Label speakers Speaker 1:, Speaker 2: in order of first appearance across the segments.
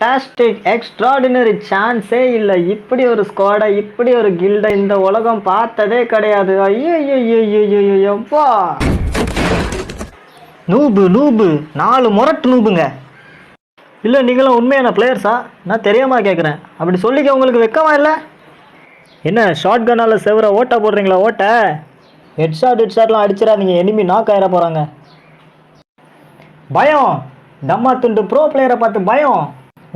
Speaker 1: Fantastic extraordinary சான்ஸே இல்லை. இப்படி ஒரு ஸ்குவாடை இப்படி ஒரு கில்டை இந்த உலகம் பார்த்ததே கிடையாது. ஐயோப்பா நூபு நூபு 4 முரட்டு நூபுங்க. இல்லை நீங்களும் உண்மையான பிளேயர்ஸா? நான் தெரியாமல் கேட்குறேன். அப்படி சொல்லிக்க உங்களுக்கு வெக்கமா இல்லை? என்ன ஷார்ட் கன்னால் செவர ஓட்ட போடுறீங்களா? ஓட்ட ஹெட்ஷாட்லாம் அடிச்சிடாதீங்க, எனிமி நாக் ஆயிட போகிறாங்க. பயம் தம்மா துண்டு ப்ரோ பிளேயரை பார்த்து பயம்.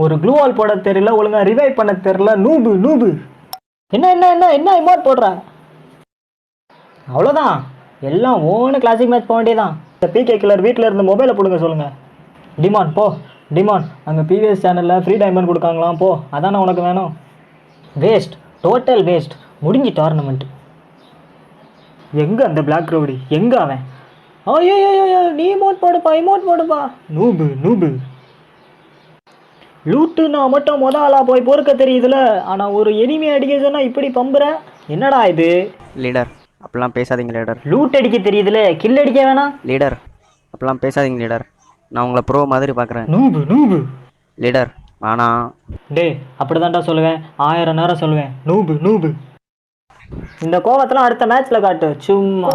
Speaker 1: ஒரு க்ளூவால் போட தெரியல, ஒழுங்கா ரிவைவ் பண்ண தெரியல. நூபு நூபு என்ன என்ன என்ன என்ன இமோட் போடுற? அவ்வளோதான், எல்லாம் ஓன்னு கிளாசிக் மேட்ச் போக வேண்டியதான். இந்த பிகே கில்லர் வீட்டில் இருந்து மொபைலை கொடுங்க சொல்லுங்கள். டிமான் போ டிமான், அங்கே பிவிஎஸ் சேனலில் ஃப்ரீ டைமண்ட் கொடுக்காங்களாம், போ, அதானே உனக்கு வேணும். வேஸ்ட், டோட்டல் வேஸ்ட், முடிஞ்சு டோர்னமெண்ட். எங்கே அந்த பிளாக் ரவுடி? எங்கே அவன்? ஐயோ நீ இமோட் போடுப்பா, இமோட் போடுப்பா. நூபு நூபு லூட்டு நான் மட்டும் ஆளா போய் பொறுக்க தெரியுதுல, ஆனால் ஒரு எனிமே அடிக்க சொன்னால் இப்படி பம்புற. என்னடா இது?
Speaker 2: லீடர் அப்படிலாம் பேசாதீங்க லீடர்.
Speaker 1: லூட் அடிக்க தெரியுதுல, கில் அடிக்க வேணாம்.
Speaker 2: லீடர் அப்படிலாம் பேசாதீங்க லீடர், நான் உங்களை ப்ரோ மாதிரி பார்க்குறேன்.
Speaker 1: நூபு நூபு
Speaker 2: லீடர் ஆனால்
Speaker 1: டே அப்படிதான்டா சொல்லுவேன், 1000 நேரம் சொல்லுவேன். நூபு நூபு இந்த கோவத்தெல்லாம் அடுத்த மேட்ச்ல காட்டு. சும்மா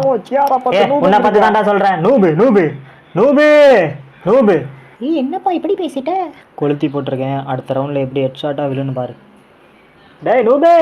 Speaker 1: உன்னை பார்த்து தான்டா சொல்றேன். நூபு நூபு நூபு நூபு.
Speaker 3: நீ என்னப்பா இப்படி பேசிட்ட?
Speaker 1: கொளுத்தி போட்டிருக்கேன், அடுத்த ரவுண்டில் எப்படி ஹெட்ஷாட்டாக விழுன்னு பாரு. டேய் நூபே,